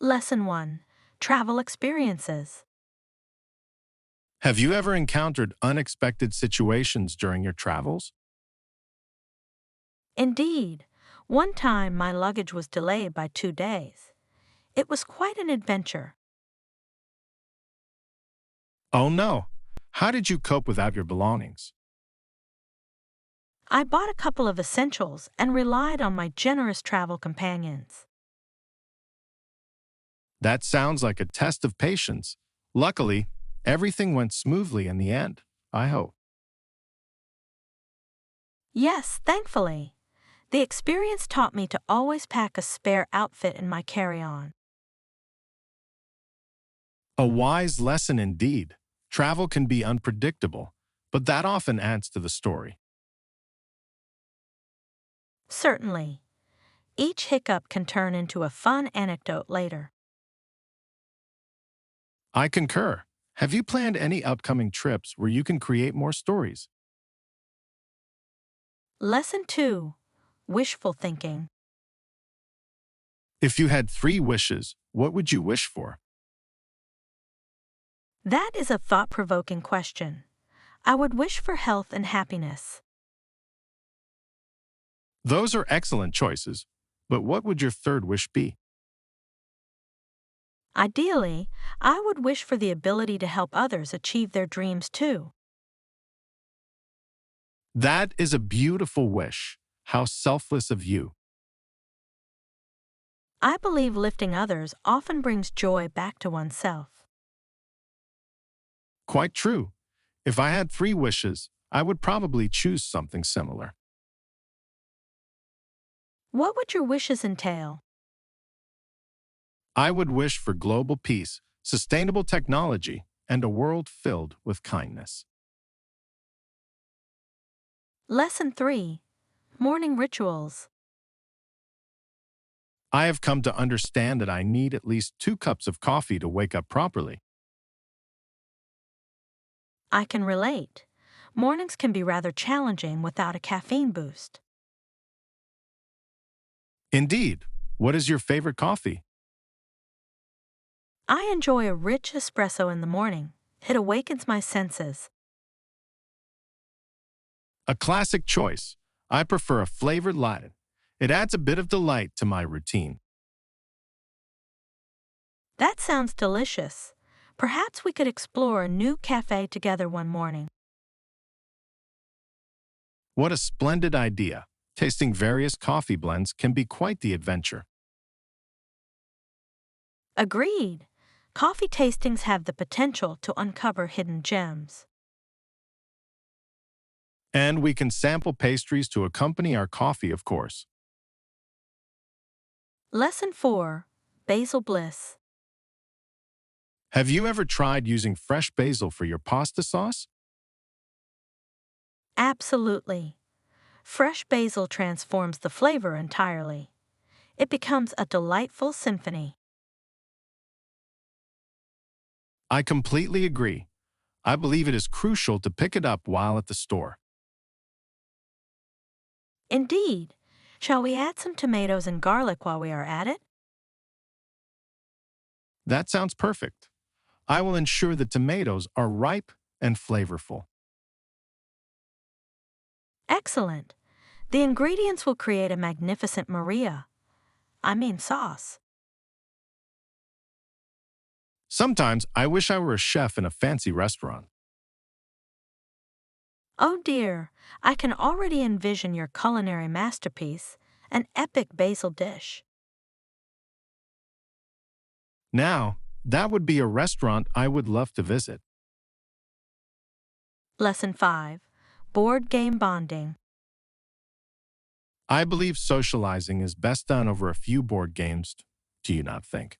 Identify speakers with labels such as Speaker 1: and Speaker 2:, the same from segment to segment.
Speaker 1: Lesson 1. Travel Experiences.
Speaker 2: Have you ever encountered unexpected situations during your travels?
Speaker 1: Indeed, one time my luggage was delayed by 2 days. It was quite an adventure.
Speaker 2: Oh no. How did you cope without your belongings?
Speaker 1: I bought a couple of essentials and relied on my generous travel companions.
Speaker 2: That sounds like a test of patience. Luckily, everything went smoothly in the end, I hope.
Speaker 1: Yes, thankfully. The experience taught me to always pack a spare outfit in my carry-on.
Speaker 2: A wise lesson indeed. Travel can be unpredictable, but that often adds to the story.
Speaker 1: Certainly. Each hiccup can turn into a fun anecdote later.
Speaker 2: I concur. Have you planned any upcoming trips where you can create more stories?
Speaker 1: Lesson 2. Wishful Thinking.
Speaker 2: If you had 3 wishes, what would you wish for?
Speaker 1: That is a thought-provoking question. I would wish for health and happiness.
Speaker 2: Those are excellent choices, but what would your third wish be?
Speaker 1: Ideally, I would wish for the ability to help others achieve their dreams too.
Speaker 2: That is a beautiful wish. How selfless of you.
Speaker 1: I believe lifting others often brings joy back to oneself.
Speaker 2: Quite true. If I had 3 wishes, I would probably choose something similar.
Speaker 1: What would your wishes entail?
Speaker 2: I would wish for global peace, sustainable technology, and a world filled with kindness.
Speaker 1: Lesson 3. Morning Rituals.
Speaker 2: I have come to understand that I need at least 2 cups of coffee to wake up properly.
Speaker 1: I can relate. Mornings can be rather challenging without a caffeine boost.
Speaker 2: Indeed. What is your favorite coffee?
Speaker 1: I enjoy a rich espresso in the morning. It awakens my senses.
Speaker 2: A classic choice. I prefer a flavored latte. It adds a bit of delight to my routine.
Speaker 1: That sounds delicious. Perhaps we could explore a new cafe together one morning.
Speaker 2: What a splendid idea. Tasting various coffee blends can be quite the adventure.
Speaker 1: Agreed. Coffee tastings have the potential to uncover hidden gems.
Speaker 2: And we can sample pastries to accompany our coffee, of course.
Speaker 1: Lesson 4. Basil Bliss.
Speaker 2: Have you ever tried using fresh basil for your pasta sauce?
Speaker 1: Absolutely. Fresh basil transforms the flavor entirely. It becomes a delightful symphony.
Speaker 2: I completely agree. I believe it is crucial to pick it up while at the store.
Speaker 1: Indeed. Shall we add some tomatoes and garlic while we are at it?
Speaker 2: That sounds perfect. I will ensure the tomatoes are ripe and flavorful.
Speaker 1: Excellent. The ingredients will create a magnificent sauce.
Speaker 2: Sometimes I wish I were a chef in a fancy restaurant.
Speaker 1: Oh dear, I can already envision your culinary masterpiece, an epic basil dish.
Speaker 2: Now, that would be a restaurant I would love to visit.
Speaker 1: Lesson 5. Board Game Bonding.
Speaker 2: I believe socializing is best done over a few board games, do you not think?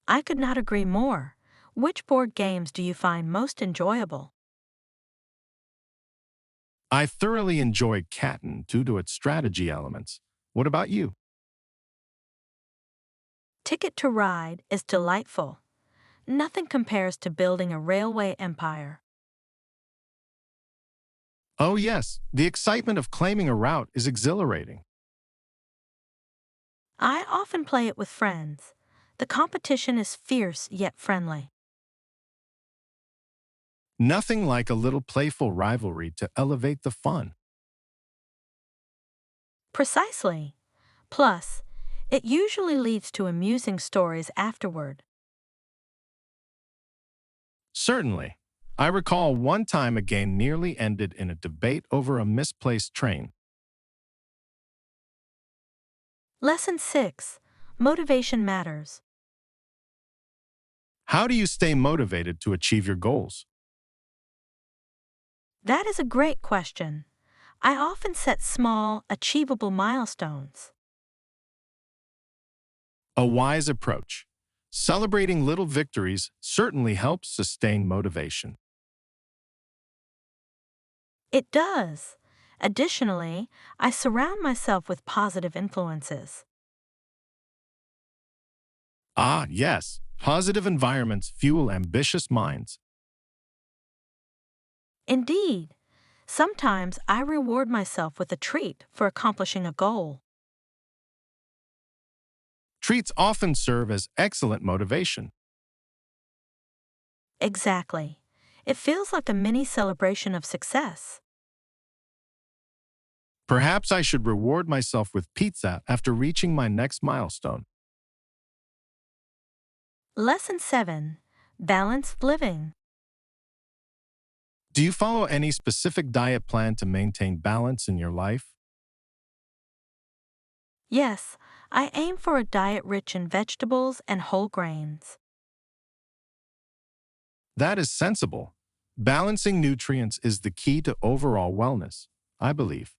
Speaker 1: I could not agree more. Which board games do you find most enjoyable?
Speaker 2: I thoroughly enjoy Catan due to its strategy elements. What about you?
Speaker 1: Ticket to Ride is delightful. Nothing compares to building a railway empire.
Speaker 2: Oh yes, the excitement of claiming a route is exhilarating.
Speaker 1: I often play it with friends. The competition is fierce yet friendly.
Speaker 2: Nothing like a little playful rivalry to elevate the fun.
Speaker 1: Precisely. Plus, it usually leads to amusing stories afterward.
Speaker 2: Certainly. I recall one time a game nearly ended in a debate over a misplaced train.
Speaker 1: Lesson 6. Motivation matters.
Speaker 2: How do you stay motivated to achieve your goals?
Speaker 1: That is a great question. I often set small, achievable milestones.
Speaker 2: A wise approach. Celebrating little victories certainly helps sustain motivation.
Speaker 1: It does. Additionally, I surround myself with positive influences.
Speaker 2: Ah, yes. Positive environments fuel ambitious minds.
Speaker 1: Indeed, sometimes I reward myself with a treat for accomplishing a goal.
Speaker 2: Treats often serve as excellent motivation.
Speaker 1: Exactly. It feels like a mini celebration of success.
Speaker 2: Perhaps I should reward myself with pizza after reaching my next milestone.
Speaker 1: Lesson 7. Balanced living.
Speaker 2: Do you follow any specific diet plan to maintain balance in your life?
Speaker 1: Yes, I aim for a diet rich in vegetables and whole grains.
Speaker 2: That is sensible. Balancing nutrients is the key to overall wellness, I believe.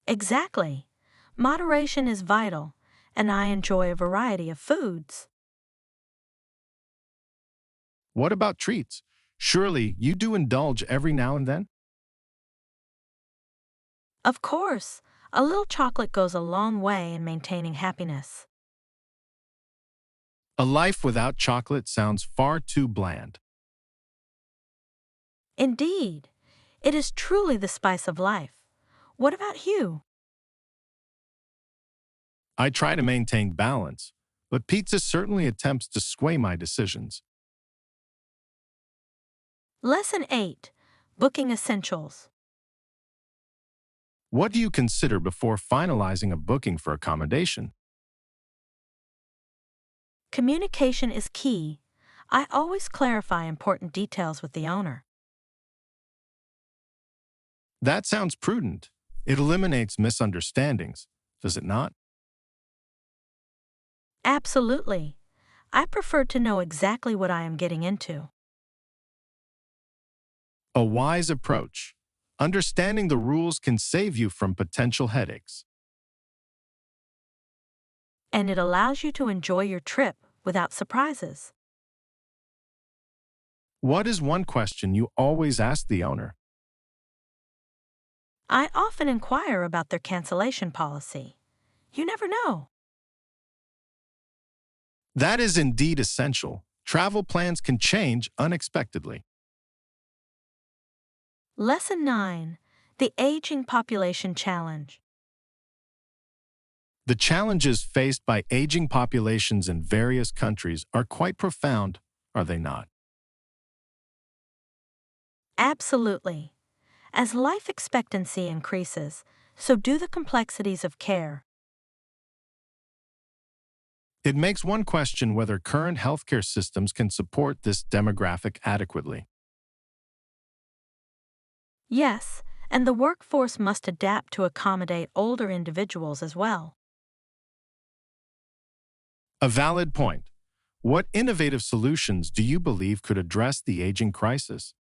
Speaker 1: Exactly. Moderation is vital, and I enjoy a variety of foods.
Speaker 2: What about treats? Surely you do indulge every now and then?
Speaker 1: Of course, a little chocolate goes a long way in maintaining happiness.
Speaker 2: A life without chocolate sounds far too bland.
Speaker 1: Indeed, it is truly the spice of life. What about you?
Speaker 2: I try to maintain balance, but pizza certainly attempts to sway my decisions.
Speaker 1: Lesson 8. Booking essentials.
Speaker 2: What do you consider before finalizing a booking for accommodation?
Speaker 1: Communication is key. I always clarify important details with the owner.
Speaker 2: That sounds prudent. It eliminates misunderstandings, does it not?
Speaker 1: Absolutely. I prefer to know exactly what I am getting into.
Speaker 2: A wise approach. Understanding the rules can save you from potential headaches.
Speaker 1: And it allows you to enjoy your trip without surprises.
Speaker 2: What is one question you always ask the owner?
Speaker 1: I often inquire about their cancellation policy. You never know.
Speaker 2: That is indeed essential. Travel plans can change unexpectedly.
Speaker 1: Lesson 9. The Aging Population Challenge.
Speaker 2: The challenges faced by aging populations in various countries are quite profound, are they not?
Speaker 1: Absolutely. As life expectancy increases, so do the complexities of care.
Speaker 2: It makes one question whether current healthcare systems can support this demographic adequately.
Speaker 1: Yes, and the workforce must adapt to accommodate older individuals as well.
Speaker 2: A valid point. What innovative solutions do you believe could address the aging crisis?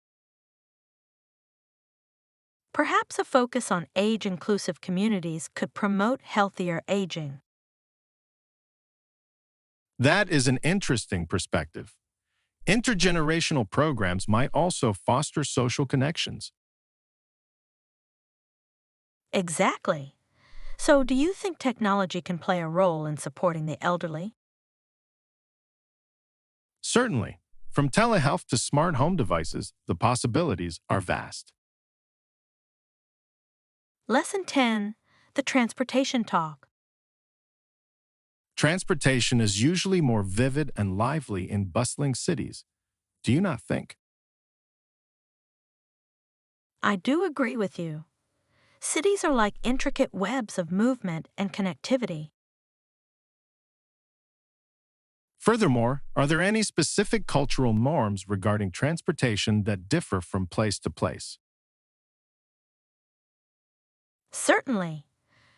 Speaker 1: Perhaps a focus on age-inclusive communities could promote healthier aging.
Speaker 2: That is an interesting perspective. Intergenerational programs might also foster social connections.
Speaker 1: Exactly. So, do you think technology can play a role in supporting the elderly?
Speaker 2: Certainly, from telehealth to smart home devices, the possibilities are vast.
Speaker 1: Lesson 10. the transportation talk.
Speaker 2: Transportation is usually more vivid and lively in bustling cities. Do you not think?
Speaker 1: I do agree with you. Cities are like intricate webs of movement and connectivity.
Speaker 2: Furthermore, are there any specific cultural norms regarding transportation that differ from place to place?
Speaker 1: Certainly.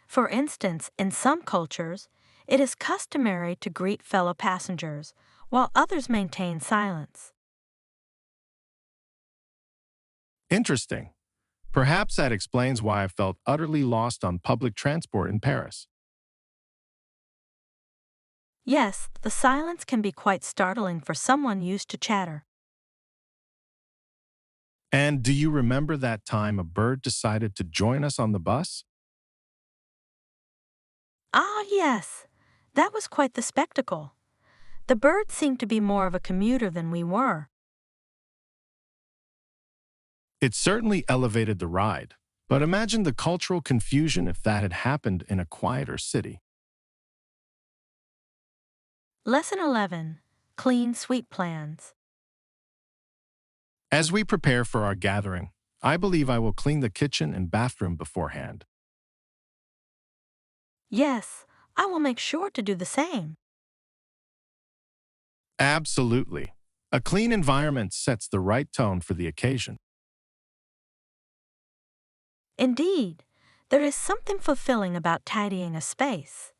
Speaker 1: For instance, in some cultures, it is customary to greet fellow passengers, while others maintain silence.
Speaker 2: Interesting. Perhaps that explains why I felt utterly lost on public transport in Paris.
Speaker 1: Yes, the silence can be quite startling for someone used to chatter.
Speaker 2: And do you remember that time a bird decided to join us on the bus?
Speaker 1: Ah, yes, that was quite the spectacle. The bird seemed to be more of a commuter than we were.
Speaker 2: It certainly elevated the ride, but imagine the cultural confusion if that had happened in a quieter city.
Speaker 1: Lesson 11. Clean sweep plans.
Speaker 2: As we prepare for our gathering, I believe I will clean the kitchen and bathroom beforehand.
Speaker 1: Yes, I will make sure to do the same.
Speaker 2: Absolutely. A clean environment sets the right tone for the occasion.
Speaker 1: Indeed, there is something fulfilling about tidying a space.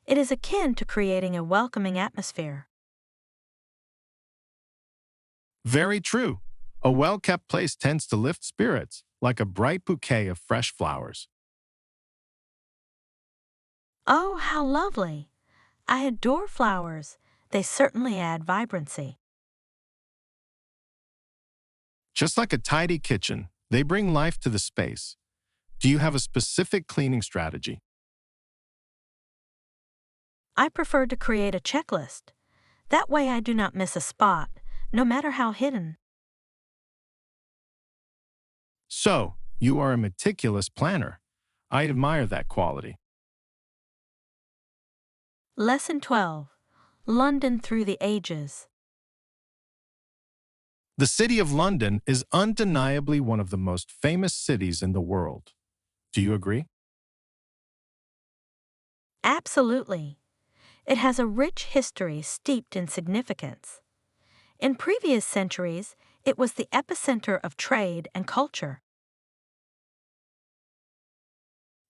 Speaker 1: It is akin to creating a welcoming atmosphere.
Speaker 2: Very true. A well-kept place tends to lift spirits, like a bright bouquet of fresh flowers.
Speaker 1: Oh, how lovely! I adore flowers. They certainly add vibrancy.
Speaker 2: Just like a tidy kitchen, they bring life to the space. Do you have a specific cleaning strategy?
Speaker 1: I prefer to create a checklist. That way I do not miss a spot, no matter how hidden.
Speaker 2: So, you are a meticulous planner. I admire that quality.
Speaker 1: Lesson 12. London through the ages.
Speaker 2: The City of London is undeniably one of the most famous cities in the world. Do you agree?
Speaker 1: Absolutely. It has a rich history steeped in significance. In previous centuries, it was the epicenter of trade and culture.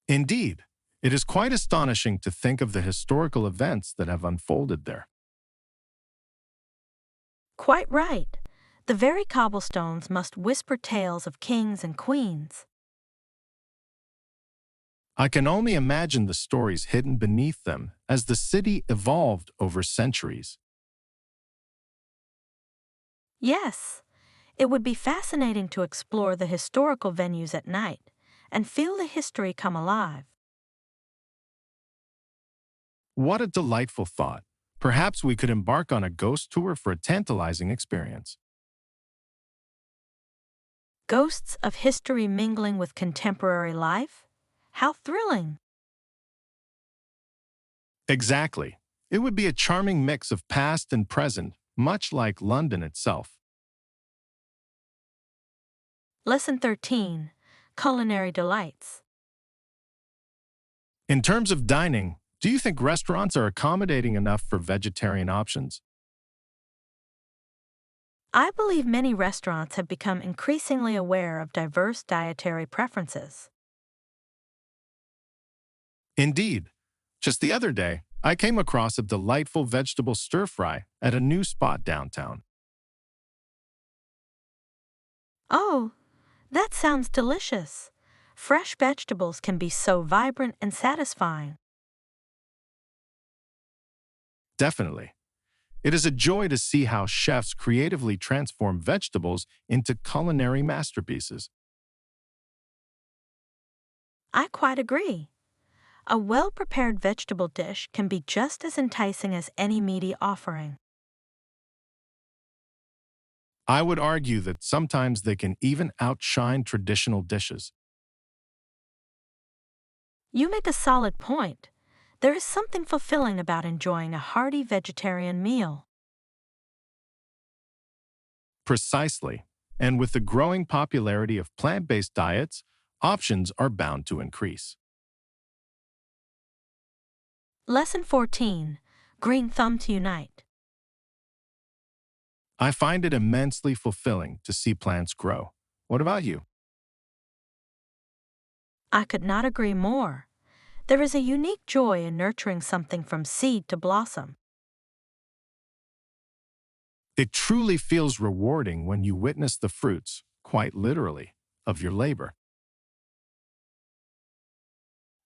Speaker 2: Indeed, it is quite astonishing to think of the historical events that have unfolded there.
Speaker 1: Quite right. The very cobblestones must whisper tales of kings and queens.
Speaker 2: I can only imagine the stories hidden beneath them as the city evolved over centuries.
Speaker 1: Yes, it would be fascinating to explore the historical venues at night and feel the history come alive.
Speaker 2: What a delightful thought. Perhaps we could embark on a ghost tour for a tantalizing experience.
Speaker 1: Ghosts of history mingling with contemporary life? How thrilling!
Speaker 2: Exactly. It would be a charming mix of past and present, much like London itself.
Speaker 1: Lesson 13. Culinary delights.
Speaker 2: In terms of dining, do you think restaurants are accommodating enough for vegetarian options?
Speaker 1: I believe many restaurants have become increasingly aware of diverse dietary preferences.
Speaker 2: Indeed. Just the other day, I came across a delightful vegetable stir-fry at a new spot downtown.
Speaker 1: Oh, that sounds delicious. Fresh vegetables can be so vibrant and satisfying.
Speaker 2: Definitely. It is a joy to see how chefs creatively transform vegetables into culinary masterpieces.
Speaker 1: I quite agree. A well-prepared vegetable dish can be just as enticing as any meaty offering.
Speaker 2: I would argue that sometimes they can even outshine traditional dishes.
Speaker 1: You make a solid point. There is something fulfilling about enjoying a hearty vegetarian meal.
Speaker 2: Precisely. And with the growing popularity of plant-based diets, options are bound to increase.
Speaker 1: Lesson 14. Green Thumb to Unite.
Speaker 2: I find it immensely fulfilling to see plants grow. What about you?
Speaker 1: I could not agree more. There is a unique joy in nurturing something from seed to blossom.
Speaker 2: It truly feels rewarding when you witness the fruits, quite literally, of your labor.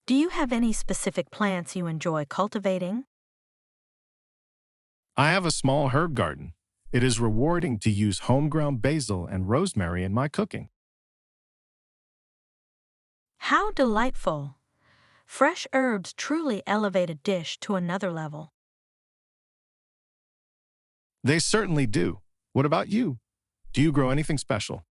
Speaker 1: Do you have any specific plants you enjoy cultivating?
Speaker 2: I have a small herb garden. It is rewarding to use homegrown basil and rosemary in my cooking.
Speaker 1: How delightful! Fresh herbs truly elevate a dish to another level.
Speaker 2: They certainly do. What about you? Do you grow anything special?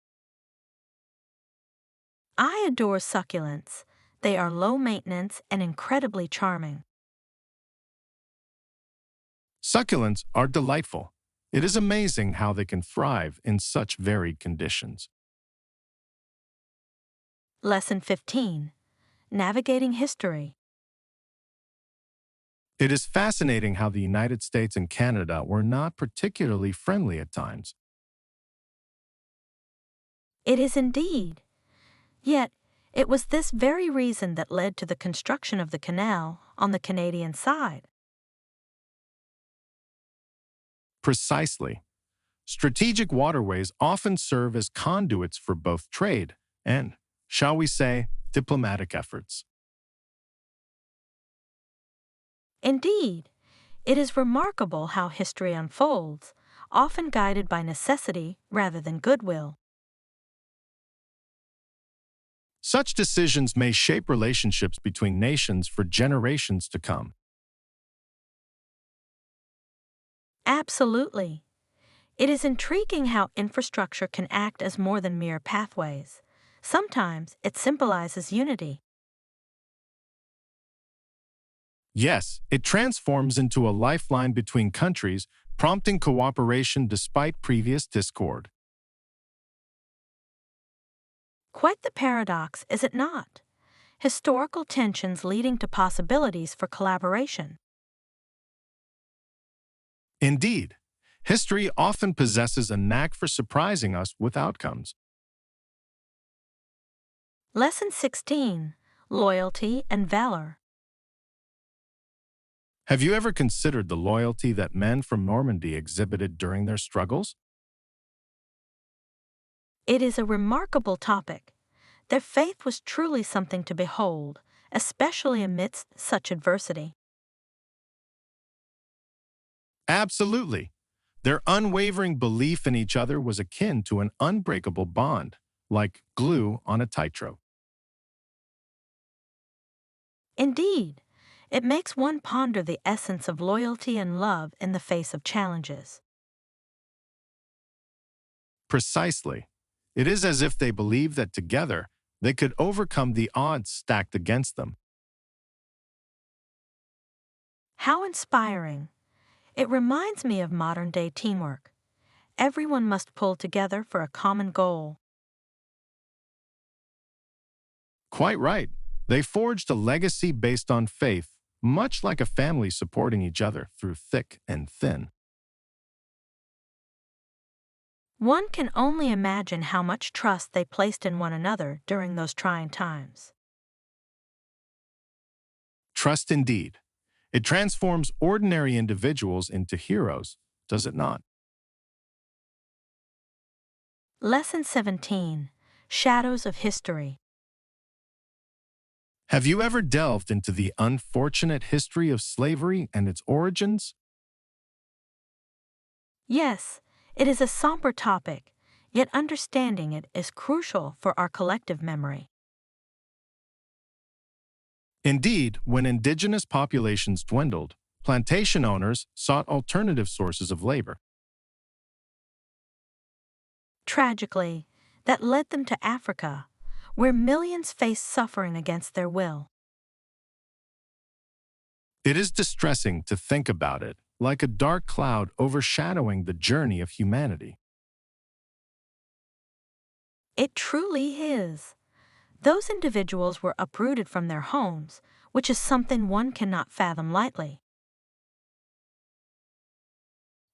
Speaker 1: I adore succulents. They are low maintenance and incredibly charming.
Speaker 2: Succulents are delightful. It is amazing how they can thrive in such varied conditions.
Speaker 1: Lesson 15. Navigating History.
Speaker 2: It is fascinating how the United States and Canada were not particularly friendly at times.
Speaker 1: It is indeed. Yet, it was this very reason that led to the construction of the canal on the Canadian side.
Speaker 2: Precisely. Strategic waterways often serve as conduits for both trade and, shall we say, diplomatic efforts.
Speaker 1: Indeed, it is remarkable how history unfolds, often guided by necessity rather than goodwill.
Speaker 2: Such decisions may shape relationships between nations for generations to come.
Speaker 1: Absolutely. It is intriguing how infrastructure can act as more than mere pathways. Sometimes it symbolizes unity.
Speaker 2: Yes, it transforms into a lifeline between countries, prompting cooperation despite previous discord.
Speaker 1: Quite the paradox, is it not? Historical tensions leading to possibilities for collaboration.
Speaker 2: Indeed, history often possesses a knack for surprising us with outcomes.
Speaker 1: Lesson 16. Loyalty and Valor.
Speaker 2: Have you ever considered the loyalty that men from Normandy exhibited during their struggles?
Speaker 1: It is a remarkable topic. Their faith was truly something to behold, especially amidst such adversity.
Speaker 2: Absolutely. Their unwavering belief in each other was akin to an unbreakable bond, like glue on a tightrope.
Speaker 1: Indeed, it makes one ponder the essence of loyalty and love in the face of challenges.
Speaker 2: Precisely. It is as if they believed that together they could overcome the odds stacked against them.
Speaker 1: How inspiring! It reminds me of modern-day teamwork. Everyone must pull together for a common goal.
Speaker 2: Quite right. They forged a legacy based on faith, much like a family supporting each other through thick and thin.
Speaker 1: One can only imagine how much trust they placed in one another during those trying times.
Speaker 2: Trust indeed. It transforms ordinary individuals into heroes, does it not?
Speaker 1: Lesson 17. Shadows of History.
Speaker 2: Have you ever delved into the unfortunate history of slavery and its origins?
Speaker 1: Yes, it is a somber topic, yet understanding it is crucial for our collective memory.
Speaker 2: Indeed, when indigenous populations dwindled, plantation owners sought alternative sources of labor.
Speaker 1: Tragically, that led them to Africa, where millions faced suffering against their will.
Speaker 2: It is distressing to think about it, like a dark cloud overshadowing the journey of humanity.
Speaker 1: It truly is. Those individuals were uprooted from their homes, which is something one cannot fathom lightly.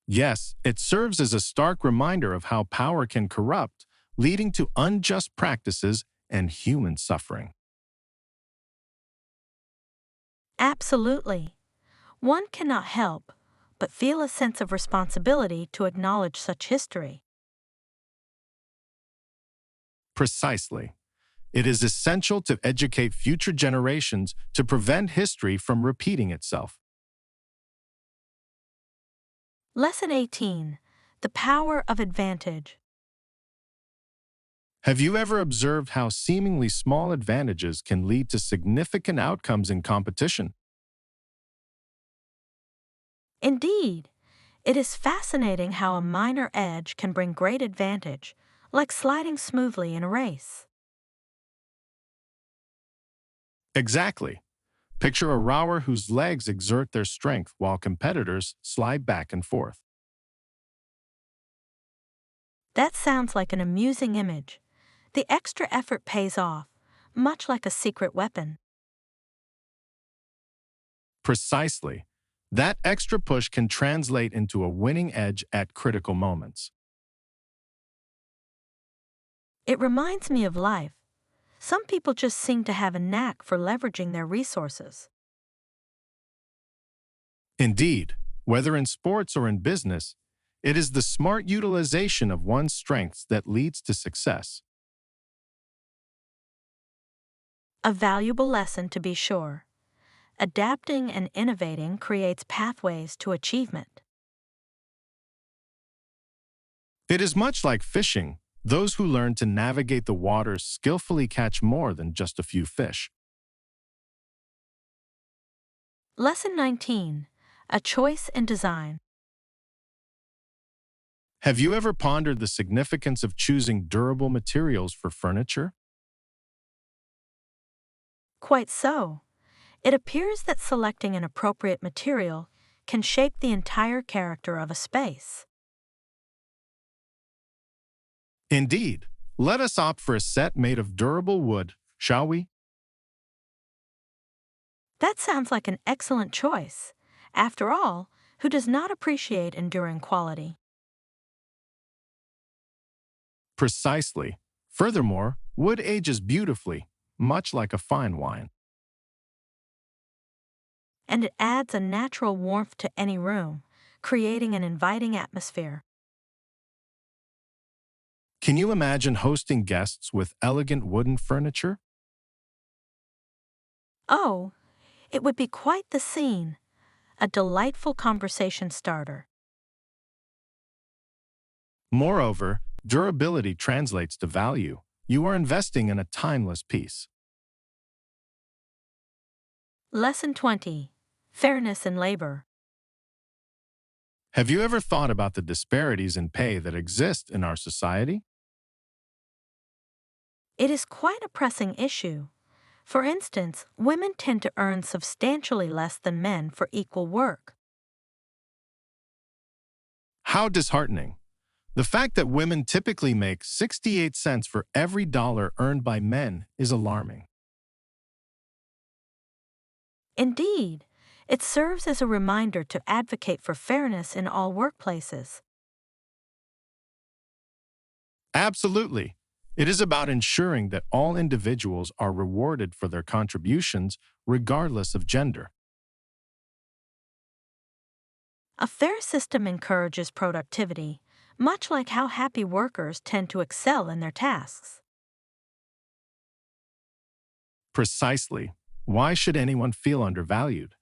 Speaker 2: Yes, it serves as a stark reminder of how power can corrupt, leading to unjust practices and human suffering.
Speaker 1: Absolutely. One cannot help but feel a sense of responsibility to acknowledge such history.
Speaker 2: Precisely. It is essential to educate future generations to prevent history from repeating itself.
Speaker 1: Lesson 18. The Power of Advantage.
Speaker 2: Have you ever observed how seemingly small advantages can lead to significant outcomes in competition?
Speaker 1: Indeed, it is fascinating how a minor edge can bring great advantage, like sliding smoothly in a race.
Speaker 2: Exactly. Picture a rower whose legs exert their strength while competitors slide back and forth.
Speaker 1: That sounds like an amusing image. The extra effort pays off, much like a secret weapon.
Speaker 2: Precisely. That extra push can translate into a winning edge at critical moments.
Speaker 1: It reminds me of life. Some people just seem to have a knack for leveraging their resources.
Speaker 2: Indeed, whether in sports or in business, it is the smart utilization of one's strengths that leads to success.
Speaker 1: A valuable lesson to be sure. Adapting and innovating creates pathways to achievement.
Speaker 2: It is much like fishing. Those who learn to navigate the waters skillfully catch more than just a few fish.
Speaker 1: Lesson 19. A Choice in Design.
Speaker 2: Have you ever pondered the significance of choosing durable materials for furniture?
Speaker 1: Quite so. It appears that selecting an appropriate material can shape the entire character of a space.
Speaker 2: Indeed. Let us opt for a set made of durable wood, shall we?
Speaker 1: That sounds like an excellent choice. After all, who does not appreciate enduring quality?
Speaker 2: Precisely. Furthermore, wood ages beautifully, much like a fine wine.
Speaker 1: And it adds a natural warmth to any room, creating an inviting atmosphere.
Speaker 2: Can you imagine hosting guests with elegant wooden furniture?
Speaker 1: Oh, it would be quite the scene, a delightful conversation starter.
Speaker 2: Moreover, durability translates to value. You are investing in a timeless piece.
Speaker 1: Lesson 20. Fairness in Labor.
Speaker 2: Have you ever thought about the disparities in pay that exist in our society?
Speaker 1: It is quite a pressing issue. For instance, women tend to earn substantially less than men for equal work.
Speaker 2: How disheartening. The fact that women typically make 68 cents for every dollar earned by men is alarming.
Speaker 1: Indeed, it serves as a reminder to advocate for fairness in all workplaces.
Speaker 2: Absolutely. It is about ensuring that all individuals are rewarded for their contributions, regardless of gender.
Speaker 1: A fair system encourages productivity, much like how happy workers tend to excel in their tasks.
Speaker 2: Precisely. Why should anyone feel undervalued?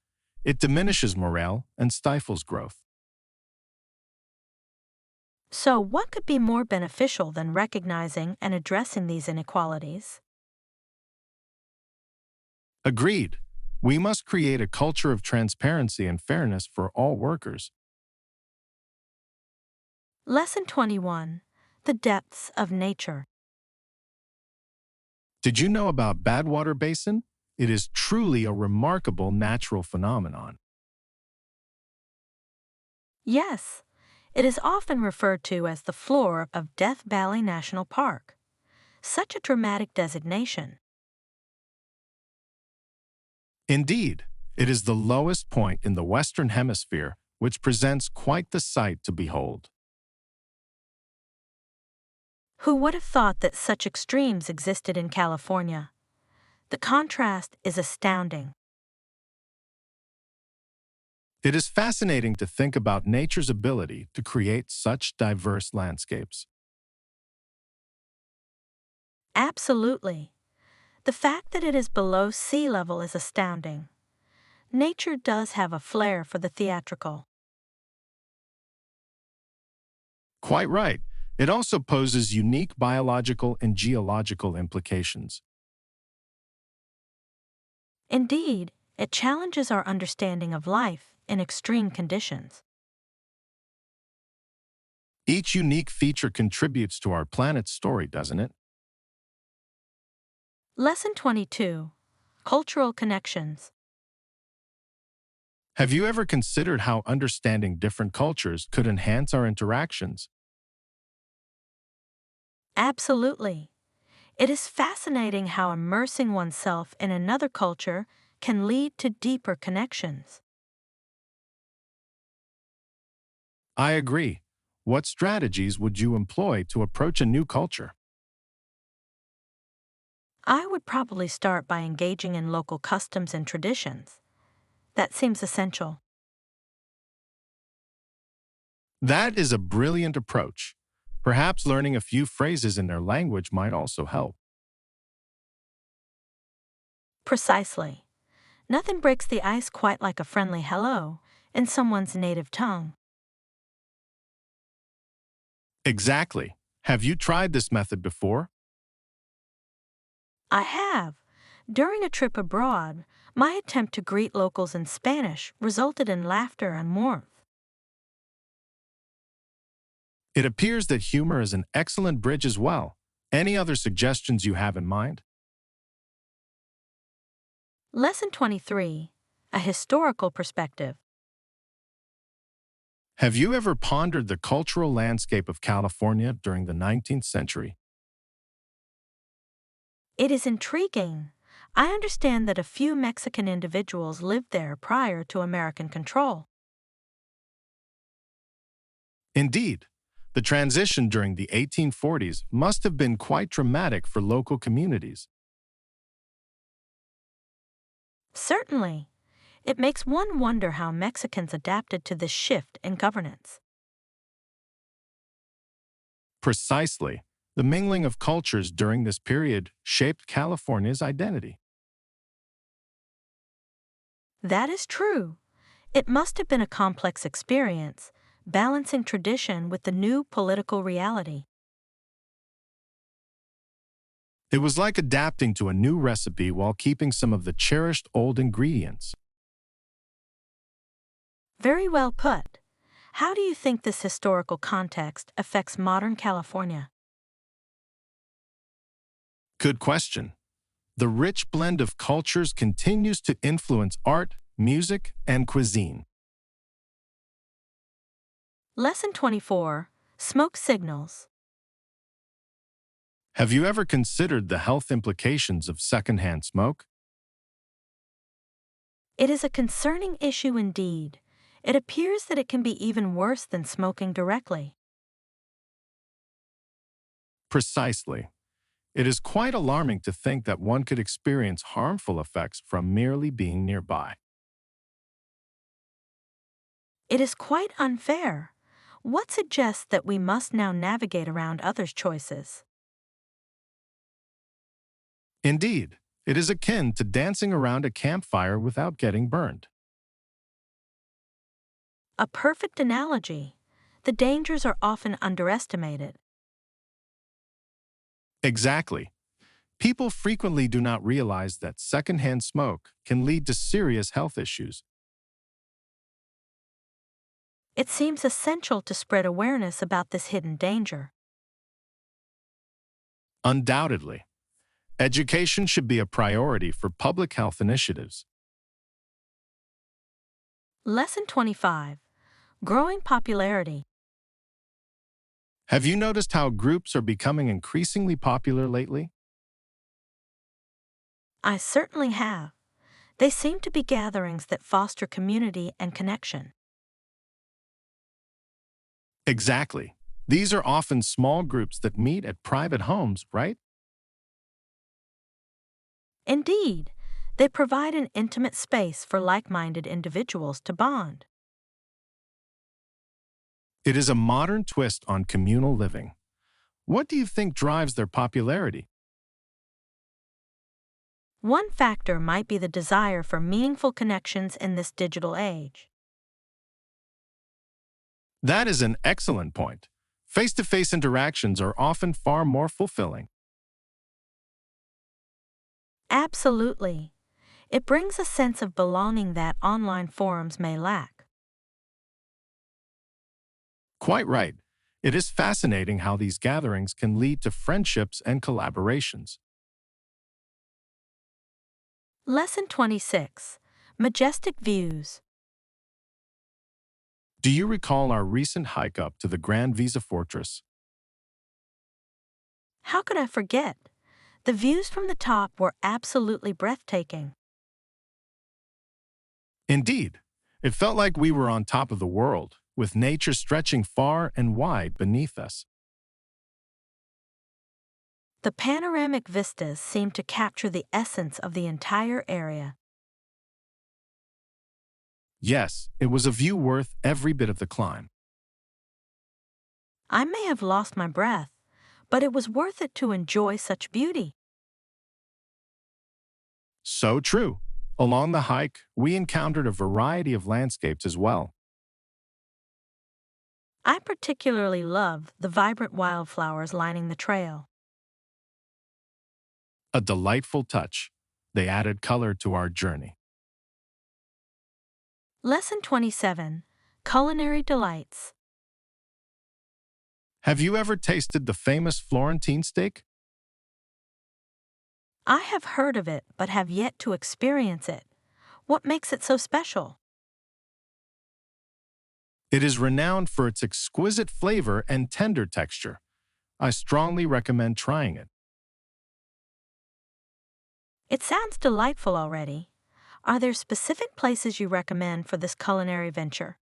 Speaker 2: It diminishes morale and stifles growth.
Speaker 1: So, what could be more beneficial than recognizing and addressing these inequalities?
Speaker 2: Agreed. We must create a culture of transparency and fairness for all workers.
Speaker 1: Lesson 21. The Depths of Nature.
Speaker 2: Did you know about Badwater Basin? It is truly a remarkable natural phenomenon.
Speaker 1: Yes, it is often referred to as the floor of Death Valley National Park. Such a dramatic designation.
Speaker 2: Indeed, it is the lowest point in the Western Hemisphere, which presents quite the sight to behold.
Speaker 1: Who would have thought that such extremes existed in California? The contrast is astounding.
Speaker 2: It is fascinating to think about nature's ability to create such diverse landscapes.
Speaker 1: Absolutely. The fact that it is below sea level is astounding. Nature does have a flair for the theatrical.
Speaker 2: Quite right. It also poses unique biological and geological implications.
Speaker 1: Indeed, it challenges our understanding of life in extreme conditions.
Speaker 2: Each unique feature contributes to our planet's story, doesn't it?
Speaker 1: Lesson 22. Cultural Connections.
Speaker 2: Have you ever considered how understanding different cultures could enhance our interactions?
Speaker 1: Absolutely. It is fascinating how immersing oneself in another culture can lead to deeper connections.
Speaker 2: I agree. What strategies would you employ to approach a new culture?
Speaker 1: I would probably start by engaging in local customs and traditions. That seems essential.
Speaker 2: That is a brilliant approach. Perhaps learning a few phrases in their language might also help.
Speaker 1: Precisely. Nothing breaks the ice quite like a friendly hello in someone's native tongue.
Speaker 2: Exactly. Have you tried this method before?
Speaker 1: I have. During a trip abroad, my attempt to greet locals in Spanish resulted in laughter and warmth.
Speaker 2: It appears that humor is an excellent bridge as well. Any other suggestions you have in mind?
Speaker 1: Lesson 23. A historical perspective.
Speaker 2: Have you ever pondered the cultural landscape of California during the 19th century?
Speaker 1: It is intriguing. I understand that a few Mexican individuals lived there prior to American control.
Speaker 2: Indeed, the transition during the 1840s must have been quite dramatic for local communities.
Speaker 1: Certainly. It makes one wonder how Mexicans adapted to this shift in governance.
Speaker 2: Precisely, the mingling of cultures during this period shaped California's identity.
Speaker 1: That is true. It must have been a complex experience, balancing tradition with the new political reality.
Speaker 2: It was like adapting to a new recipe while keeping some of the cherished old ingredients.
Speaker 1: Very well put. How do you think this historical context affects modern California?
Speaker 2: Good question. The rich blend of cultures continues to influence art, music, and cuisine.
Speaker 1: Lesson 24. Smoke Signals.
Speaker 2: Have you ever considered the health implications of secondhand smoke?
Speaker 1: It is a concerning issue indeed. It appears that it can be even worse than smoking directly.
Speaker 2: Precisely. It is quite alarming to think that one could experience harmful effects from merely being nearby.
Speaker 1: It is quite unfair. What suggests that we must now navigate around others' choices?
Speaker 2: Indeed, it is akin to dancing around a campfire without getting burned.
Speaker 1: A perfect analogy. The dangers are often underestimated.
Speaker 2: Exactly. People frequently do not realize that secondhand smoke can lead to serious health issues.
Speaker 1: It seems essential to spread awareness about this hidden danger.
Speaker 2: Undoubtedly, Education should be a priority for public health initiatives.
Speaker 1: Lesson 25. Growing popularity.
Speaker 2: Have you noticed how groups are becoming increasingly popular lately?
Speaker 1: I certainly have. They seem to be gatherings that foster community and connection.
Speaker 2: Exactly. These are often small groups that meet at private homes, right?
Speaker 1: Indeed, they provide an intimate space for like-minded individuals to bond.
Speaker 2: It is a modern twist on communal living. What do you think drives their popularity?
Speaker 1: One factor might be the desire for meaningful connections in this digital age.
Speaker 2: That is an excellent point. Face-to-face interactions are often far more fulfilling.
Speaker 1: Absolutely. It brings a sense of belonging that online forums may lack.
Speaker 2: Quite right. It is fascinating how these gatherings can lead to friendships and collaborations.
Speaker 1: Lesson 26. Majestic Views.
Speaker 2: Do you recall our recent hike up to the Grand Visa Fortress?
Speaker 1: How could I forget? The views from the top were absolutely breathtaking.
Speaker 2: Indeed, it felt like we were on top of the world, with nature stretching far and wide beneath us.
Speaker 1: The panoramic vistas seemed to capture the essence of the entire area.
Speaker 2: Yes, it was a view worth every bit of the climb.
Speaker 1: I may have lost my breath, but it was worth it to enjoy such beauty.
Speaker 2: So true. Along the hike, we encountered a variety of landscapes as well.
Speaker 1: I particularly love the vibrant wildflowers lining the trail.
Speaker 2: A delightful touch. They added color to our journey.
Speaker 1: Lesson 27. Culinary Delights.
Speaker 2: Have you ever tasted the famous Florentine steak?
Speaker 1: I have heard of it but have yet to experience it. What makes it so special?
Speaker 2: It is renowned for its exquisite flavor and tender texture. I strongly recommend trying it.
Speaker 1: It sounds delightful already. Are there specific places you recommend for this culinary venture?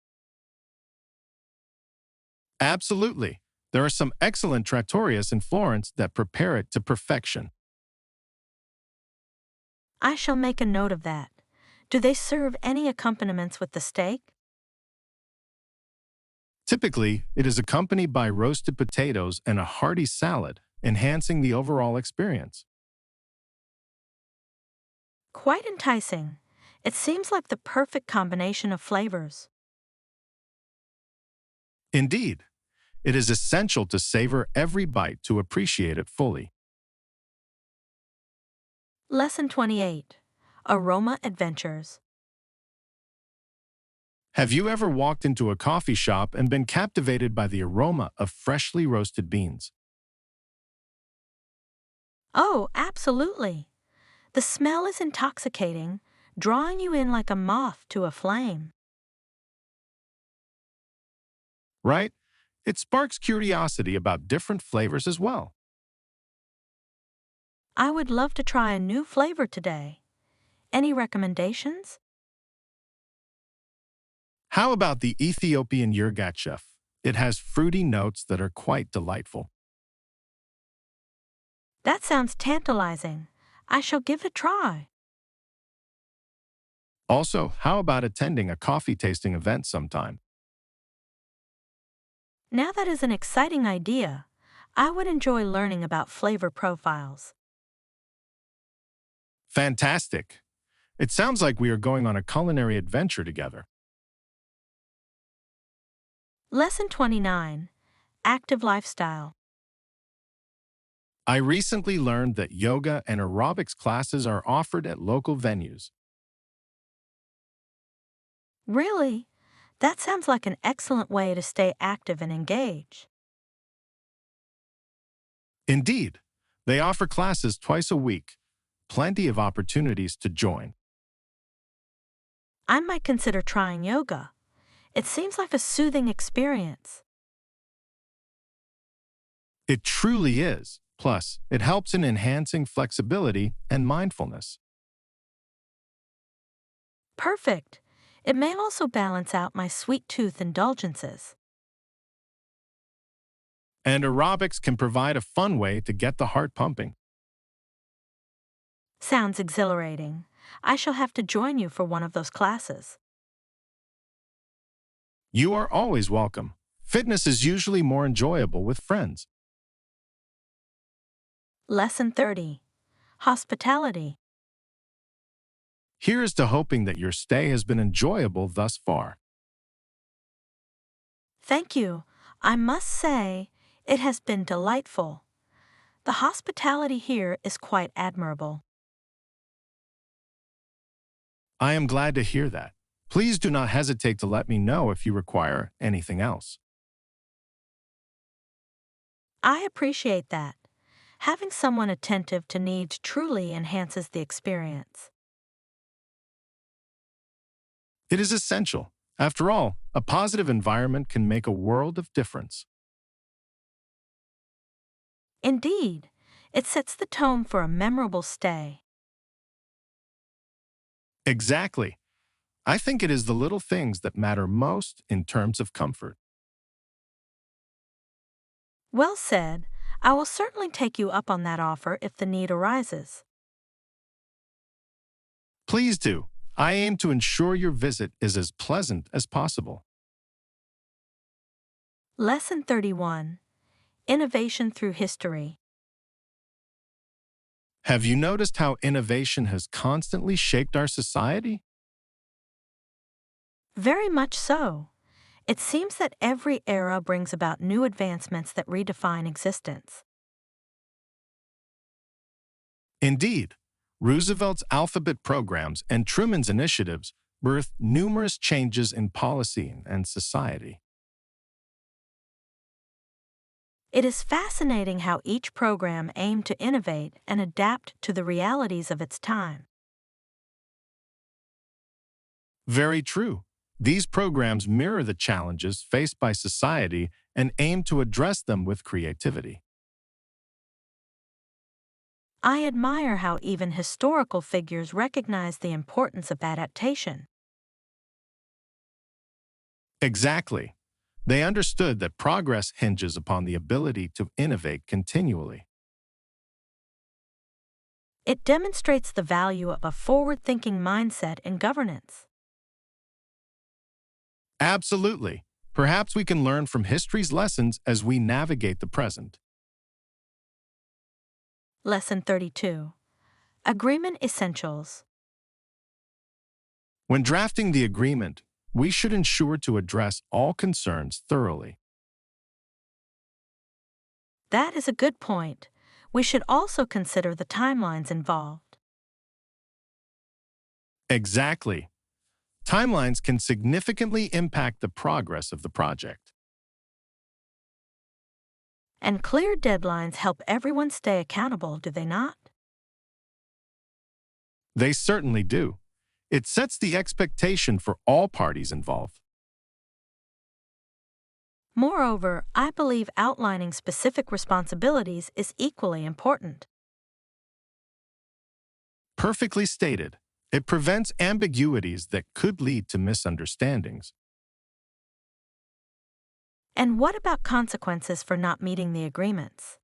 Speaker 2: Absolutely. There are some excellent trattorias in Florence that prepare it to perfection.
Speaker 1: I shall make a note of that. Do they serve any accompaniments with the steak?
Speaker 2: Typically, it is accompanied by roasted potatoes and a hearty salad, enhancing the overall experience.
Speaker 1: Quite enticing. It seems like the perfect combination of flavors.
Speaker 2: Indeed, it is essential to savor every bite to appreciate it fully.
Speaker 1: Lesson 28. Aroma Adventures.
Speaker 2: Have you ever walked into a coffee shop and been captivated by the aroma of freshly roasted beans?
Speaker 1: Oh, absolutely. The smell is intoxicating, drawing you in like a moth to a flame.
Speaker 2: Right? It sparks curiosity about different flavors as well.
Speaker 1: I would love to try a new flavor today. Any recommendations?
Speaker 2: How about the Ethiopian yirgacheffe? It has fruity notes that are quite delightful.
Speaker 1: That sounds tantalizing. I shall give it a try.
Speaker 2: Also, how about attending a coffee tasting event sometime?
Speaker 1: Now that is an exciting idea. I would enjoy learning about flavor profiles.
Speaker 2: Fantastic. It sounds like we are going on a culinary adventure together.
Speaker 1: Lesson 29. Active Lifestyle.
Speaker 2: I recently learned that yoga and aerobics classes are offered at local venues.
Speaker 1: Really? That sounds like an excellent way to stay active and engaged.
Speaker 2: Indeed, They offer classes twice a week, plenty of opportunities to join.
Speaker 1: I might consider trying yoga. It seems like a soothing experience.
Speaker 2: It truly is. Plus, it helps in enhancing flexibility and mindfulness.
Speaker 1: Perfect. It may also balance out my sweet tooth indulgences.
Speaker 2: And aerobics can provide a fun way to get the heart pumping.
Speaker 1: Sounds exhilarating. I shall have to join you for one of those classes.
Speaker 2: You are always welcome. Fitness is usually more enjoyable with friends.
Speaker 1: Lesson 30. Hospitality.
Speaker 2: Here's to hoping that your stay has been enjoyable thus far.
Speaker 1: Thank you. I must say, it has been delightful. The hospitality here is quite admirable.
Speaker 2: I am glad to hear that. Please do not hesitate to let me know if you require anything else.
Speaker 1: I appreciate that. Having someone attentive to needs truly enhances the experience.
Speaker 2: It is essential. After all, a positive environment can make a world of difference.
Speaker 1: Indeed, it sets the tone for a memorable stay.
Speaker 2: Exactly. I think it is the little things that matter most in terms of comfort.
Speaker 1: Well said. I will certainly take you up on that offer if the need arises.
Speaker 2: Please do. I aim to ensure your visit is as pleasant as possible.
Speaker 1: Lesson 31. Innovation through history.
Speaker 2: Have you noticed how innovation has constantly shaped our society?
Speaker 1: Very much so. It seems that every era brings about new advancements that redefine existence.
Speaker 2: Indeed, Roosevelt's alphabet programs and Truman's initiatives birthed numerous changes in policy and society.
Speaker 1: It is fascinating how each program aimed to innovate and adapt to the realities of its time.
Speaker 2: Very true. These programs mirror the challenges faced by society and aim to address them with creativity.
Speaker 1: I admire how even historical figures recognize the importance of adaptation.
Speaker 2: Exactly. They understood that progress hinges upon the ability to innovate continually.
Speaker 1: It demonstrates the value of a forward-thinking mindset in governance.
Speaker 2: Absolutely. Perhaps we can learn from history's lessons as we navigate the present.
Speaker 1: Lesson 32. Agreement Essentials.
Speaker 2: When drafting the agreement, we should ensure to address all concerns thoroughly.
Speaker 1: That is a good point. We should also consider the timelines involved.
Speaker 2: Exactly. Timelines can significantly impact the progress of the project.
Speaker 1: And clear deadlines help everyone stay accountable, do they not?
Speaker 2: They certainly do. It sets the expectation for all parties involved.
Speaker 1: Moreover, I believe outlining specific responsibilities is equally important.
Speaker 2: Perfectly stated. It prevents ambiguities that could lead to misunderstandings.
Speaker 1: And what about consequences for not meeting the agreements?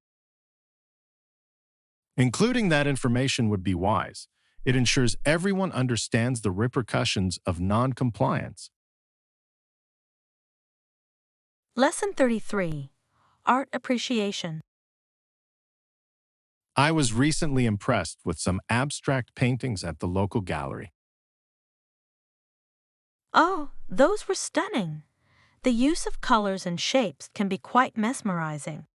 Speaker 2: Including that information would be wise. It ensures everyone understands the repercussions of non-compliance.
Speaker 1: Lesson 33. Art Appreciation.
Speaker 2: I was recently impressed with some abstract paintings at the local gallery.
Speaker 1: Oh, those were stunning. The use of colors and shapes can be quite mesmerizing.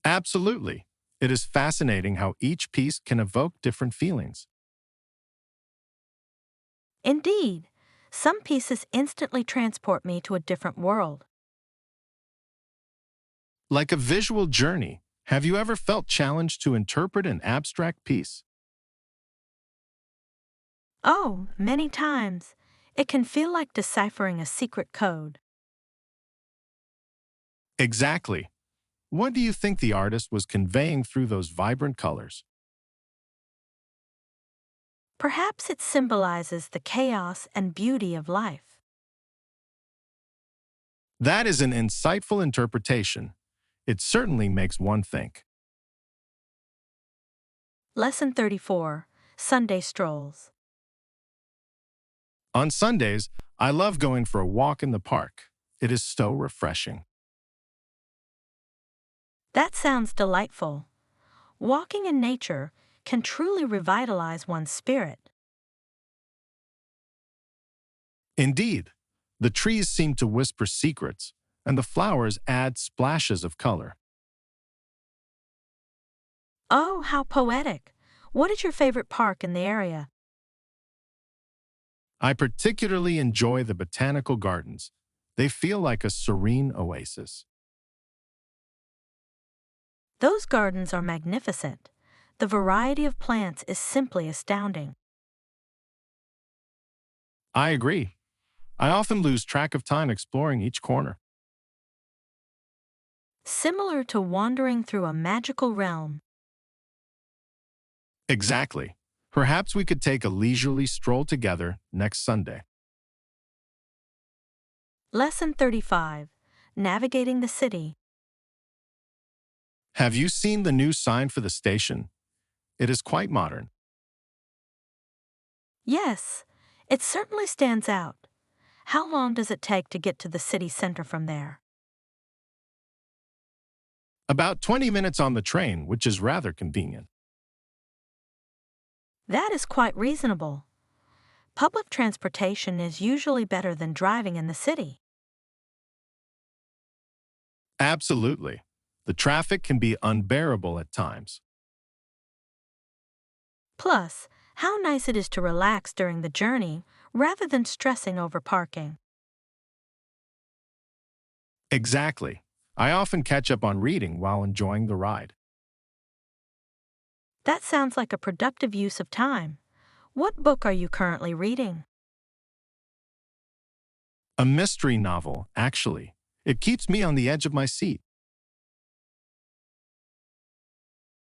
Speaker 2: Absolutely. It is fascinating how each piece can evoke different feelings.
Speaker 1: Indeed, some pieces instantly transport me to a different world.
Speaker 2: Like a visual journey, Have you ever felt challenged to interpret an abstract piece?
Speaker 1: Oh, many times. It can feel like deciphering a secret code.
Speaker 2: Exactly. What do you think the artist was conveying through those vibrant colors?
Speaker 1: Perhaps it symbolizes the chaos and beauty of life.
Speaker 2: That is an insightful interpretation. It certainly makes one think.
Speaker 1: Lesson 34, Sunday Strolls.
Speaker 2: On Sundays, I love going for a walk in the park. It is so refreshing.
Speaker 1: That sounds delightful. Walking in nature can truly revitalize one's spirit.
Speaker 2: Indeed, the trees seem to whisper secrets, and the flowers add splashes of color.
Speaker 1: Oh, how poetic! What is your favorite park in the area?
Speaker 2: I particularly enjoy the botanical gardens. They feel like a serene oasis.
Speaker 1: Those gardens are magnificent. The variety of plants is simply astounding.
Speaker 2: I agree. I often lose track of time exploring each corner.
Speaker 1: Similar to wandering through a magical realm.
Speaker 2: Exactly. Perhaps we could take a leisurely stroll together next Sunday.
Speaker 1: Lesson 35, Navigating the City.
Speaker 2: Have you seen the new sign for the station? It is quite modern.
Speaker 1: Yes, it certainly stands out. How long does it take to get to the city center from there?
Speaker 2: About 20 minutes on the train, which is rather convenient.
Speaker 1: That is quite reasonable. Public transportation is usually better than driving in the city.
Speaker 2: Absolutely. The traffic can be unbearable at times.
Speaker 1: Plus, how nice it is to relax during the journey rather than stressing over parking.
Speaker 2: Exactly. I often catch up on reading while enjoying the ride.
Speaker 1: That sounds like a productive use of time. What book are you currently reading?
Speaker 2: A mystery novel, actually. It keeps me on the edge of my seat.